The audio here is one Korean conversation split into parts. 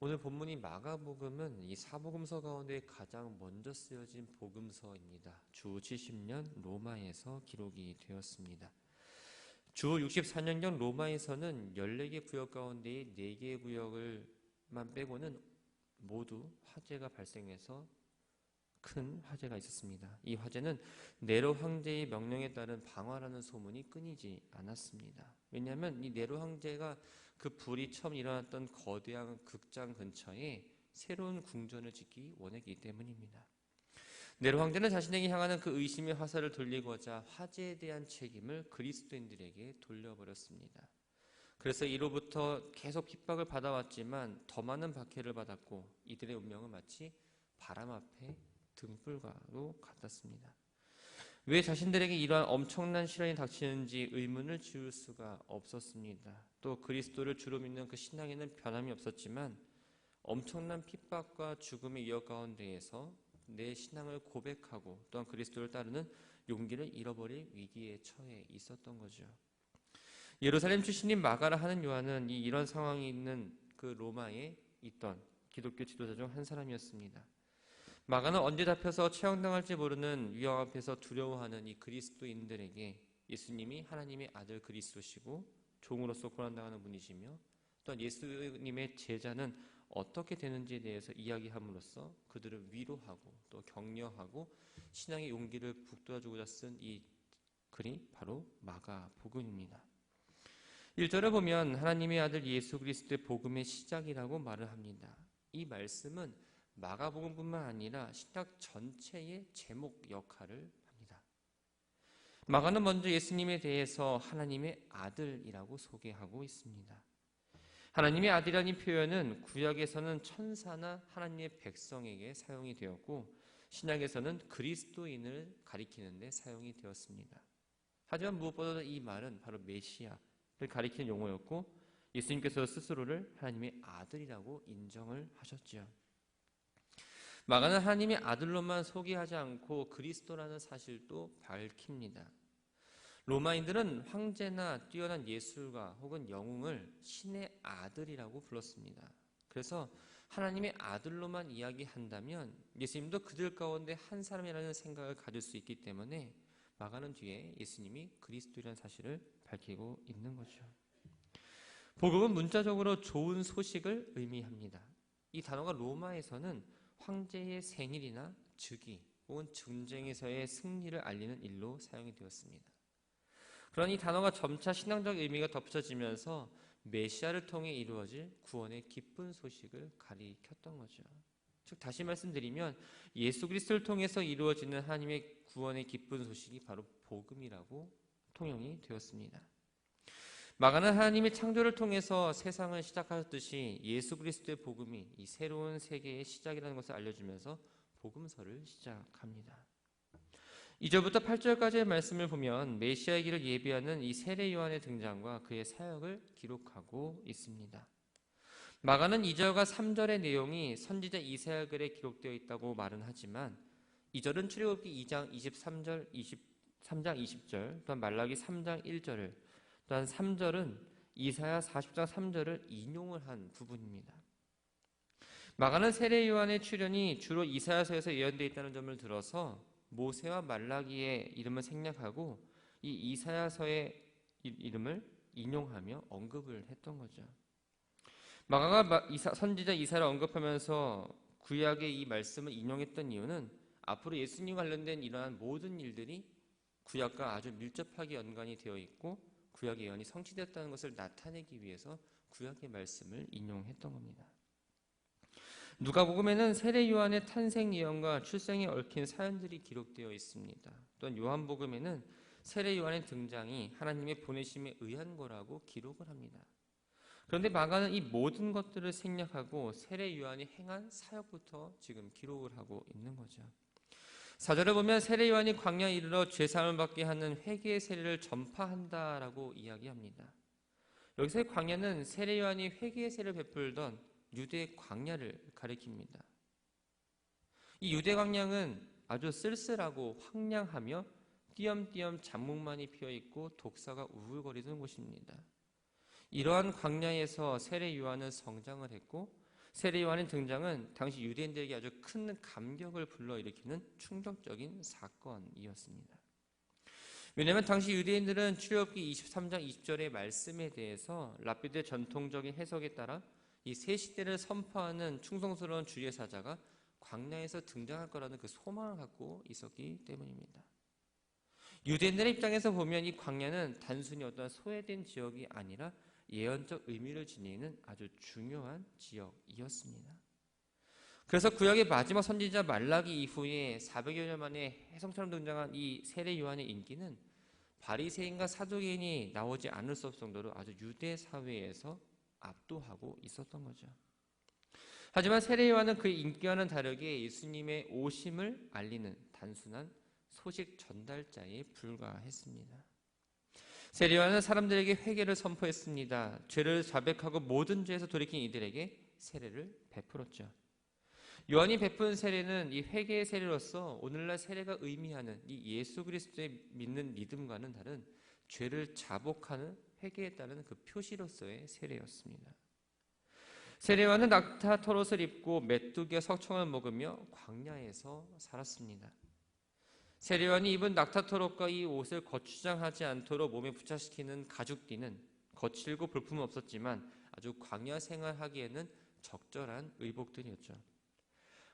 오늘 본문인 마가복음은 이 사복음서 가운데 가장 먼저 쓰여진 복음서입니다. 주 70년 로마에서 기록이 되었습니다. 주 64년경 로마에서는 14개 구역 가운데 4개의 구역을만 빼고는 모두 화재가 발생해서 큰 화재가 있었습니다. 이 화재는 네로 황제의 명령에 따른 방화라는 소문이 끊이지 않았습니다. 왜냐하면 이 네로 황제가 그 불이 처음 일어났던 거대한 극장 근처에 새로운 궁전을 짓기 원했기 때문입니다. 네로 황제는 자신에게 향하는 그 의심의 화살을 돌리고자 화재에 대한 책임을 그리스도인들에게 돌려버렸습니다. 그래서 이로부터 계속 핍박을 받아왔지만 더 많은 박해를 받았고 이들의 운명은 마치 바람 앞에 등불과도 같았습니다. 왜 자신들에게 이러한 엄청난 시련이 닥치는지 의문을 지울 수가 없었습니다. 또 그리스도를 주로 믿는 그 신앙에는 변함이 없었지만 엄청난 핍박과 죽음의 위협 가운데에서 내 신앙을 고백하고 또한 그리스도를 따르는 용기를 잃어버릴 위기에 처해 있었던 거죠. 예루살렘 출신인 마가라 하는 요한은 이런 상황이 있는 그 로마에 있던 기독교 지도자 중 한 사람이었습니다. 마가는 언제 잡혀서 처형당할지 모르는 위험 앞에서 두려워하는 이 그리스도인들에게 예수님이 하나님의 아들 그리스도시고 종으로서 고난당하는 분이시며 또한 예수님의 제자는 어떻게 되는지에 대해서 이야기함으로써 그들을 위로하고 또 격려하고 신앙의 용기를 북돋아주고자 쓴 이 글이 바로 마가복음입니다. 1절을 보면 하나님의 아들 예수 그리스도의 복음의 시작이라고 말을 합니다. 이 말씀은 마가복음뿐만 아니라 신약 전체의 제목 역할을 합니다. 마가는 먼저 예수님에 대해서 하나님의 아들이라고 소개하고 있습니다. 하나님의 아들이라는 표현은 구약에서는 천사나 하나님의 백성에게 사용이 되었고 신약에서는 그리스도인을 가리키는 데 사용이 되었습니다. 하지만 무엇보다도 이 말은 바로 메시아를 가리키는 용어였고 예수님께서 스스로를 하나님의 아들이라고 인정을 하셨지요. 마가는 하나님의 아들로만 소개하지 않고 그리스도라는 사실도 밝힙니다. 로마인들은 황제나 뛰어난 예술가 혹은 영웅을 신의 아들이라고 불렀습니다. 그래서 하나님의 아들로만 이야기한다면 예수님도 그들 가운데 한 사람이라는 생각을 가질 수 있기 때문에 마가는 뒤에 예수님이 그리스도라는 사실을 밝히고 있는 거죠. 복음은 문자적으로 좋은 소식을 의미합니다. 이 단어가 로마에서는 황제의 생일이나 즉위 혹은 전쟁에서의 승리를 알리는 일로 사용이 되었습니다. 그러니 이 단어가 점차 신앙적 의미가 덧붙여지면서 메시아를 통해 이루어질 구원의 기쁜 소식을 가리켰던 거죠. 즉 다시 말씀드리면 예수 그리스도를 통해서 이루어지는 하나님의 구원의 기쁜 소식이 바로 복음이라고 통용이 되었습니다. 마가는 하나님의 창조를 통해서 세상을 시작하셨듯이 예수 그리스도의 복음이 이 새로운 세계의 시작이라는 것을 알려주면서 복음서를 시작합니다. 2절부터 8절까지의 말씀을 보면 메시아의 길을 예비하는 이 세례 요한의 등장과 그의 사역을 기록하고 있습니다. 마가는 2절과 3절의 내용이 선지자 이사야 글에 기록되어 있다고 말은 하지만 2절은 출애굽기 2장 23절, 3장 20절, 또한 말라기 3장 1절을 또한 3절은 이사야 40장 3절을 인용을 한 부분입니다. 마가는 세례 요한의 출현이 주로 이사야서에서 예언되어 있다는 점을 들어서 모세와 말라기의 이름을 생략하고 이 이사야서의 이름을 인용하며 언급을 했던 거죠. 마가가 선지자 이사야를 언급하면서 구약의 이 말씀을 인용했던 이유는 앞으로 예수님과 관련된 이러한 모든 일들이 구약과 아주 밀접하게 연관이 되어 있고 구약의 예언이 성취되었다는 것을 나타내기 위해서 구약의 말씀을 인용했던 겁니다. 누가복음에는 세례 요한의 탄생 예언과 출생에 얽힌 사연들이 기록되어 있습니다. 또한 요한복음에는 세례 요한의 등장이 하나님의 보내심에 의한 거라고 기록을 합니다. 그런데 마가는 이 모든 것들을 생략하고 세례 요한이 행한 사역부터 지금 기록을 하고 있는 거죠. 4절을 보면 세례 요한이 광야에 이르러 죄사함을 받게 하는 회개의 세례를 전파한다라고 이야기합니다. 여기서의 광야는 세례 요한이 회개의 세례를 베풀던 유대 광야를 가리킵니다. 이 유대 광야는 아주 쓸쓸하고 황량하며 띄엄띄엄 잡목만이 피어있고 독사가 우글거리던 곳입니다. 이러한 광야에서 세례 요한은 성장을 했고 세례 요한의 등장은 당시 유대인들에게 아주 큰 감격을 불러일으키는 충격적인 사건이었습니다. 왜냐하면 당시 유대인들은 출애굽기 23장 20절의 말씀에 대해서 랍비들의 전통적인 해석에 따라 이 새 시대를 선포하는 충성스러운 주의 사자가 광야에서 등장할 거라는 그 소망을 갖고 있었기 때문입니다. 유대인들의 입장에서 보면 이 광야는 단순히 어떤 소외된 지역이 아니라 예언적 의미를 지니는 아주 중요한 지역이었습니다. 그래서 구약의 마지막 선지자 말라기 이후에 400여 년 만에 혜성처럼 등장한 이 세례 요한의 인기는 바리새인과 사두개인이 나오지 않을 수 없을 정도로 아주 유대 사회에서 압도하고 있었던 거죠. 하지만 세례 요한은 그 인기와는 다르게 예수님의 오심을 알리는 단순한 소식 전달자에 불과했습니다. 세례 요한은 사람들에게 회개를 선포했습니다. 죄를 자백하고 모든 죄에서 돌이킨 이들에게 세례를 베풀었죠. 요한이 베푼 세례는 이 회개의 세례로서 오늘날 세례가 의미하는 이 예수 그리스도의 믿는 믿음과는 다른 죄를 자복하는 회개에 따른 그 표시로서의 세례였습니다. 세례 요한은 낙타 털옷을 입고 메뚜기와 석청을 먹으며 광야에서 살았습니다. 세례 요한이 입은 낙타 털옷과 이 옷을 거추장하지 않도록 몸에 부착시키는 가죽띠는 거칠고 볼품은 없었지만 아주 광야 생활하기에는 적절한 의복들이었죠.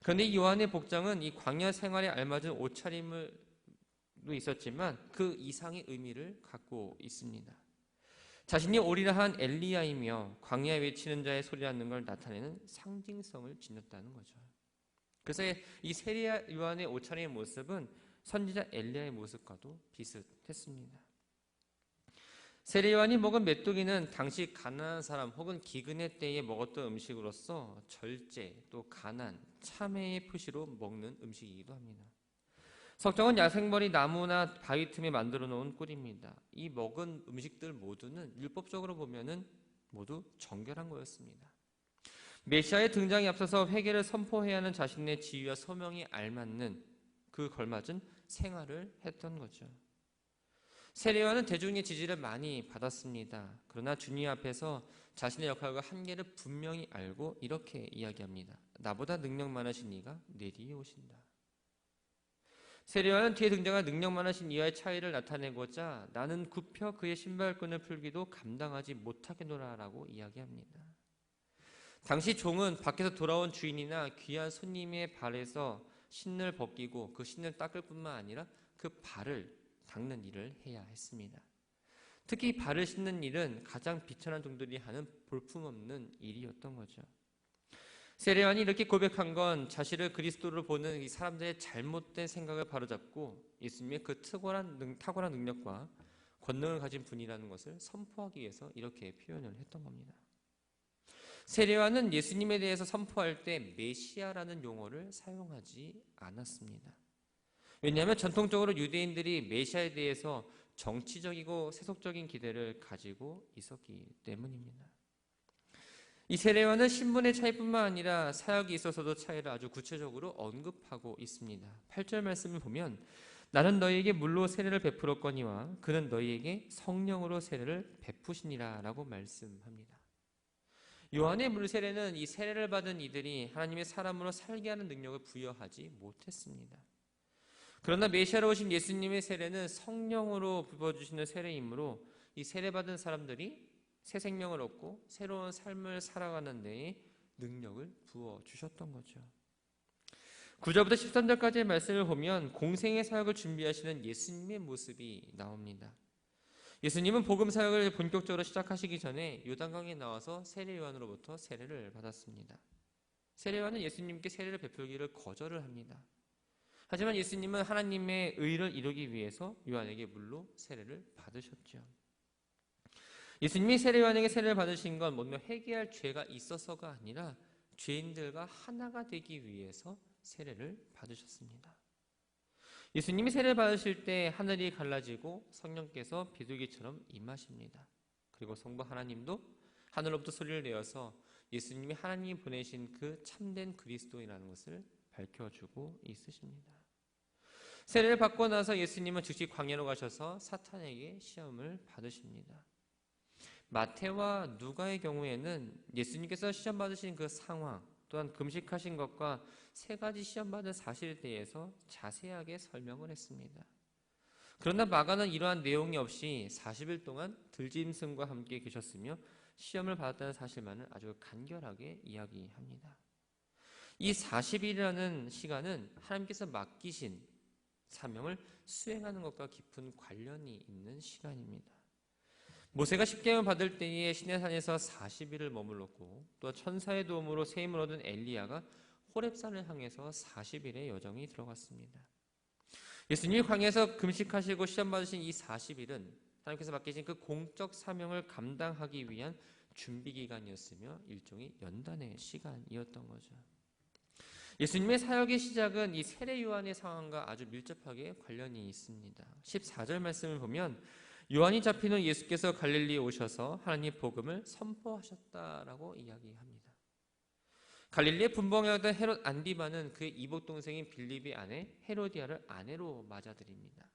그런데 이 요한의 복장은 이 광야 생활에 알맞은 옷차림도 있었지만 그 이상의 의미를 갖고 있습니다. 자신이 오리라 한 엘리야이며 광야에 외치는 자의 소리라는 걸 나타내는 상징성을 지녔다는 거죠. 그래서 이 세례 요한의 옷차림의 모습은 선지자 엘리야의 모습과도 비슷했습니다. 세례 요한이 먹은 메뚜기는 당시 가난한 사람 혹은 기근의 때에 먹었던 음식으로서 절제, 또 가난, 참회의 표시로 먹는 음식이기도 합니다. 석정은 야생머리 나무나 바위 틈에 만들어 놓은 꿀입니다. 이 먹은 음식들 모두는 율법적으로 보면은 모두 정결한 거였습니다. 메시아의 등장에 앞서서 회개를 선포해야 하는 자신의 지위와 소명에 알맞는 그 걸맞은 생활을 했던 거죠. 세례 요한은 대중의 지지를 많이 받았습니다. 그러나 주님 앞에서 자신의 역할과 한계를 분명히 알고 이렇게 이야기합니다. 나보다 능력 많으신 이가 내 뒤에 오신다. 세례 요한은 뒤에 등장한 능력 많으신 이와의 차이를 나타내고자 나는 굽혀 그의 신발끈을 풀기도 감당하지 못하겠노라라고 이야기합니다. 당시 종은 밖에서 돌아온 주인이나 귀한 손님의 발에서 신을 벗기고 그 신을 닦을 뿐만 아니라 그 발을 닦는 일을 해야 했습니다. 특히 발을 씻는 일은 가장 비천한 종들이 하는 볼품없는 일이었던 거죠. 세례 요한이 이렇게 고백한 건 자신을 그리스도로 보는 이 사람들의 잘못된 생각을 바로잡고 예수님의 그 탁월한 능력과 권능을 가진 분이라는 것을 선포하기 위해서 이렇게 표현을 했던 겁니다. 세례 요한은 예수님에 대해서 선포할 때 메시아라는 용어를 사용하지 않았습니다. 왜냐하면 전통적으로 유대인들이 메시아에 대해서 정치적이고 세속적인 기대를 가지고 있었기 때문입니다. 이 세례 요한은 신분의 차이뿐만 아니라 사역에 있어서도 차이를 아주 구체적으로 언급하고 있습니다. 8절 말씀을 보면 나는 너희에게 물로 세례를 베풀었거니와 그는 너희에게 성령으로 세례를 베푸시니라 라고 말씀합니다. 요한의 물 세례는 이 세례를 받은 이들이 하나님의 사람으로 살게 하는 능력을 부여하지 못했습니다. 그러나 메시아로 오신 예수님의 세례는 성령으로 부어주시는 세례이므로 이 세례받은 사람들이 새 생명을 얻고 새로운 삶을 살아가는 데에 능력을 부어주셨던 거죠. 9절부터 13절까지의 말씀을 보면 공생의 사역을 준비하시는 예수님의 모습이 나옵니다. 예수님은 복음 사역을 본격적으로 시작하시기 전에 요단강에 나와서 세례 요한으로부터 세례를 받았습니다. 세례 요한은 예수님께 세례를 베풀기를 거절을 합니다. 하지만 예수님은 하나님의 의를 이루기 위해서 요한에게 물로 세례를 받으셨죠. 예수님이 세례 요한에게 세례를 받으신 건 뭔가 회개할 죄가 있어서가 아니라 죄인들과 하나가 되기 위해서 세례를 받으셨습니다. 예수님이 세례를 받으실 때 하늘이 갈라지고 성령께서 비둘기처럼 임하십니다. 그리고 성부 하나님도 하늘로부터 소리를 내어서 예수님이 하나님이 보내신 그 참된 그리스도이라는 것을 밝혀주고 있으십니다. 세례를 받고 나서 예수님은 즉시 광야로 가셔서 사탄에게 시험을 받으십니다. 마태와 누가의 경우에는 예수님께서 시험 받으신 그 상황, 또한 금식하신 것과 세 가지 시험 받은 사실에 대해서 자세하게 설명을 했습니다. 그러나 마가는 이러한 내용이 없이 40일 동안 들짐승과 함께 계셨으며 시험을 받았다는 사실만을 아주 간결하게 이야기합니다. 이 40일이라는 시간은 하나님께서 맡기신 사명을 수행하는 것과 깊은 관련이 있는 시간입니다. 모세가 십계명을 받을 때에 시내산에서 40일을 머물렀고 또 천사의 도움으로 새 힘을 얻은 엘리야가 호렙산을 향해서 40일의 여정이 들어갔습니다. 예수님이 광야에서 금식하시고 시험 받으신 이 40일은 하나님께서 맡기신 그 공적 사명을 감당하기 위한 준비 기간이었으며 일종의 연단의 시간이었던 거죠. 예수님의 사역의 시작은 이 세례 요한의 상황과 아주 밀접하게 관련이 있습니다. 14절 말씀을 보면 요한이 잡힌 후 예수께서 갈릴리에 오셔서 하나님의 복음을 선포하셨다라고 이야기합니다. 갈릴리에 분봉하던 헤롯 안디바는 그의 이복 동생인 빌립의 아내 헤로디아를 아내로 맞아들입니다.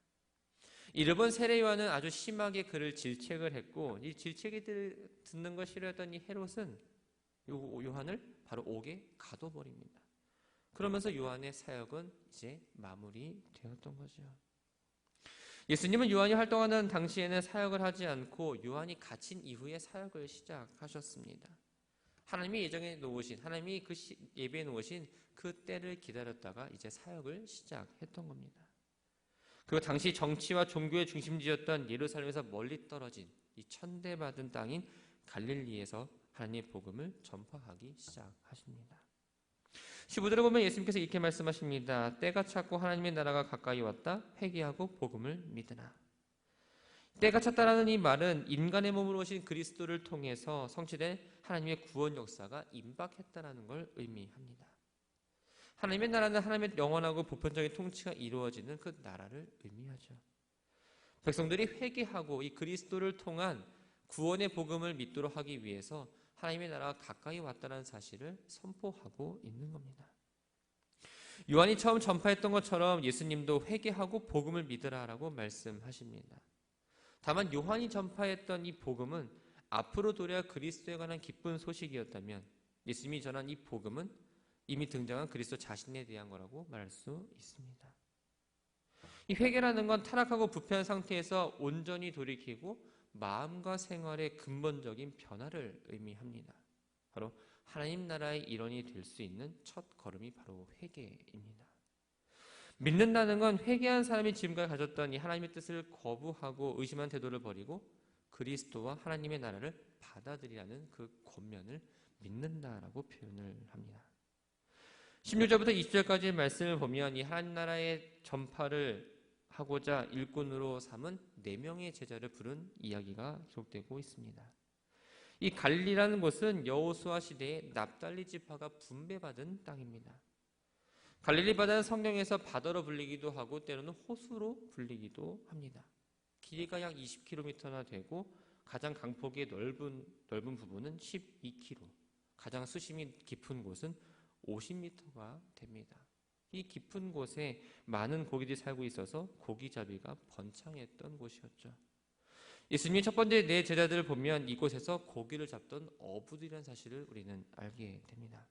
이르본 세례 요한은 아주 심하게 그를 질책을 했고 이 질책이 듣는 걸 싫어했던 이 헤롯은 요한을 바로 옥에 가둬버립니다. 그러면서 요한의 사역은 이제 마무리되었던 거죠. 예수님은 요한이 활동하는 당시에는 사역을 하지 않고 요한이 갇힌 이후에 사역을 시작하셨습니다. 하나님이 예정해 놓으신, 하나님이 그 예비해 놓으신 그 때를 기다렸다가 이제 사역을 시작했던 겁니다. 그리고 당시 정치와 종교의 중심지였던 예루살렘에서 멀리 떨어진 이 천대받은 땅인 갈릴리에서 하나님의 복음을 전파하기 시작하십니다. 15절에 보면 예수님께서 이렇게 말씀하십니다. 때가 찼고 하나님의 나라가 가까이 왔다. 회개하고 복음을 믿으라. 때가 찼다라는 이 말은 인간의 몸으로 오신 그리스도를 통해서 성취된 하나님의 구원 역사가 임박했다라는 걸 의미합니다. 하나님의 나라는 하나님의 영원하고 보편적인 통치가 이루어지는 그 나라를 의미하죠. 백성들이 회개하고 이 그리스도를 통한 구원의 복음을 믿도록 하기 위해서 하나님의 나라가 가까이 왔다는 사실을 선포하고 있는 겁니다. 요한이 처음 전파했던 것처럼 예수님도 회개하고 복음을 믿으라라고 말씀하십니다. 다만 요한이 전파했던 이 복음은 앞으로 도래할 그리스도에 관한 기쁜 소식이었다면 예수님이 전한 이 복음은 이미 등장한 그리스도 자신에 대한 거라고 말할 수 있습니다. 이 회개라는 건 타락하고 부패한 상태에서 온전히 돌이키고 마음과 생활의 근본적인 변화를 의미합니다. 바로 하나님 나라의 일원이 될 수 있는 첫 걸음이 바로 회개입니다. 믿는다는 건 회개한 사람이 지금까지 가졌던 이 하나님의 뜻을 거부하고 의심한 태도를 버리고 그리스도와 하나님의 나라를 받아들이라는 그 권면을 믿는다라고 표현을 합니다. 16절부터 20절까지의 말씀을 보면 이 하나님 나라의 전파를 하고자 일꾼으로 삼은 4명의 제자를 부른 이야기가 기록되고 있습니다. 이 갈릴리라는 곳은 여호수아 시대에 납달리 지파가 분배받은 땅입니다. 갈릴리 바다는 성경에서 바다로 불리기도 하고 때로는 호수로 불리기도 합니다. 길이가 약 20km나 되고 가장 강폭이 넓은 부분은 12km, 가장 수심이 깊은 곳은 50m가 됩니다. 이 깊은 곳에 많은 고기들이 살고 있어서 고기잡이가 번창했던 곳이었죠. 예수님이 첫 번째 4 제자들을 보면 이곳에서 고기를 잡던 어부들이라는 사실을 우리는 알게 됩니다.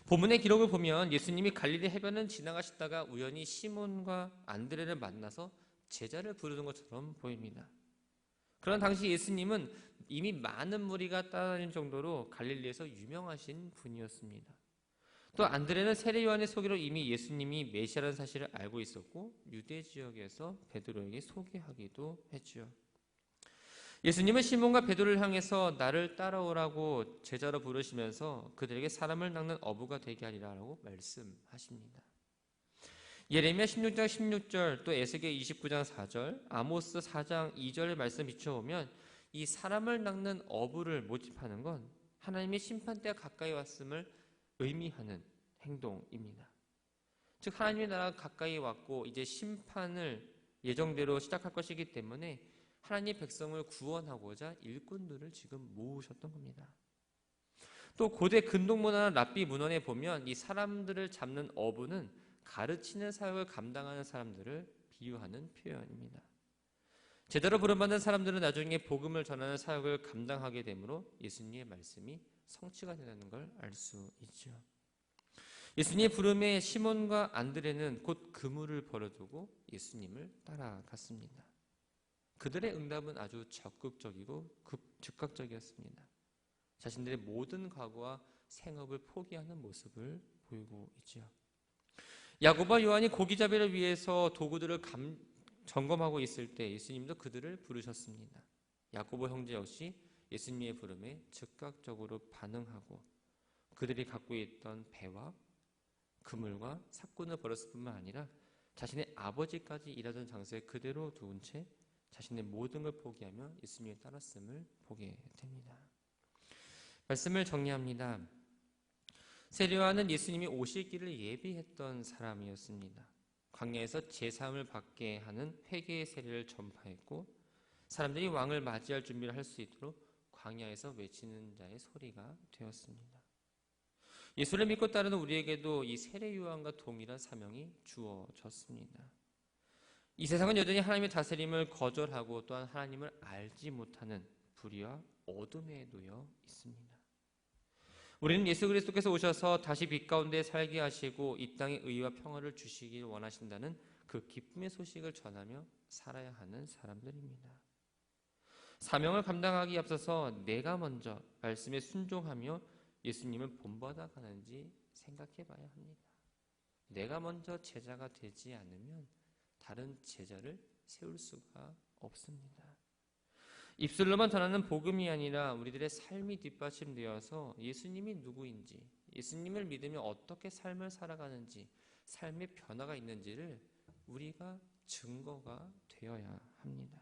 본문의 기록을 보면 예수님이 갈릴리 해변을 지나가시다가 우연히 시몬과 안드레를 만나서 제자를 부르는 것처럼 보입니다. 그런 당시 예수님은 이미 많은 무리가 따라다닐 정도로 갈릴리에서 유명하신 분이었습니다. 또 안드레는 세례 요한의 소개로 이미 예수님이 메시아라는 사실을 알고 있었고 유대 지역에서 베드로에게 소개하기도 했죠. 예수님은 시몬과 베드로를 향해서 나를 따라오라고 제자로 부르시면서 그들에게 사람을 낚는 어부가 되게 하리라고 말씀하십니다. 예레미야 16장 16절 또 에스겔 29장 4절 아모스 4장 2절의 말씀 비춰보면 이 사람을 낚는 어부를 모집하는 건 하나님의 심판대가 가까이 왔음을 의미하는 행동입니다. 즉 하나님의 나라가 가까이 왔고 이제 심판을 예정대로 시작할 것이기 때문에 하나님의 백성을 구원하고자 일꾼들을 지금 모으셨던 겁니다. 또 고대 근동문화나 랍비 문헌에 보면 이 사람들을 잡는 어부는 가르치는 사역을 감당하는 사람들을 비유하는 표현입니다. 제대로 부름받은 사람들은 나중에 복음을 전하는 사역을 감당하게 되므로 예수님의 말씀이 성취가 되는 걸 알 수 있죠. 예수님의 부름에 시몬과 안드레는 곧 그물을 버려두고 예수님을 따라갔습니다. 그들의 응답은 아주 적극적이고 즉각적이었습니다. 자신들의 모든 과거와 생업을 포기하는 모습을 보이고 있죠. 야고보와 요한이 고기잡이를 위해서 도구들을 점검하고 있을 때 예수님도 그들을 부르셨습니다. 야고보 형제 역시 예수님의 부름에 즉각적으로 반응하고 그들이 갖고 있던 배와 그물과 삭군을 버렸을 뿐만 아니라 자신의 아버지까지 일하던 장소에 그대로 두은 채 자신의 모든 걸 포기하며 예수님을 따랐음을 보게 됩니다. 말씀을 정리합니다. 세례요한은 예수님이 오실 길을 예비했던 사람이었습니다. 광야에서 제사함을 받게 하는 회개의 세례를 전파했고 사람들이 왕을 맞이할 준비를 할 수 있도록 광야에서 외치는 자의 소리가 되었습니다. 예수를 믿고 따르는 우리에게도 이 세례요한과 동일한 사명이 주어졌습니다. 이 세상은 여전히 하나님의 다스림을 거절하고 또한 하나님을 알지 못하는 불의와 어둠에 놓여 있습니다. 우리는 예수 그리스도께서 오셔서 다시 빛 가운데 살게 하시고 이 땅에 의와 평화를 주시길 원하신다는 그 기쁨의 소식을 전하며 살아야 하는 사람들입니다. 사명을 감당하기 앞서서 내가 먼저 말씀에 순종하며 예수님을 본받아 가는지 생각해 봐야 합니다. 내가 먼저 제자가 되지 않으면 다른 제자를 세울 수가 없습니다. 입술로만 전하는 복음이 아니라 우리들의 삶이 뒷받침되어서 예수님이 누구인지, 예수님을 믿으며 어떻게 삶을 살아가는지, 삶의 변화가 있는지를 우리가 증거가 되어야 합니다.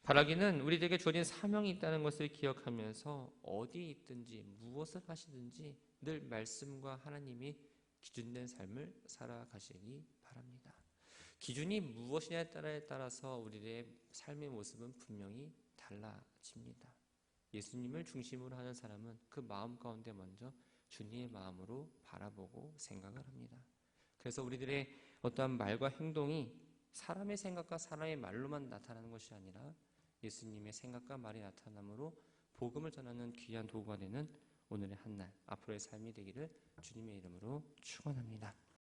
바라기는 우리들에게 주어진 사명이 있다는 것을 기억하면서 어디에 있든지 무엇을 하시든지 늘 말씀과 하나님이 기준된 삶을 살아가시기 바랍니다. 기준이 무엇이냐에 따라서 우리의 삶의 모습은 분명히 달라집니다. 예수님을 중심으로 하는 사람은 그 마음 가운데 먼저 주님의 마음으로 바라보고 생각을 합니다. 그래서 우리들의 어떠한 말과 행동이 사람의 생각과 사람의 말로만 나타나는 것이 아니라 예수님의 생각과 말이 나타남으로 복음을 전하는 귀한 도구가 되는 오늘의 한날, 앞으로의 삶이 되기를 주님의 이름으로 축원합니다.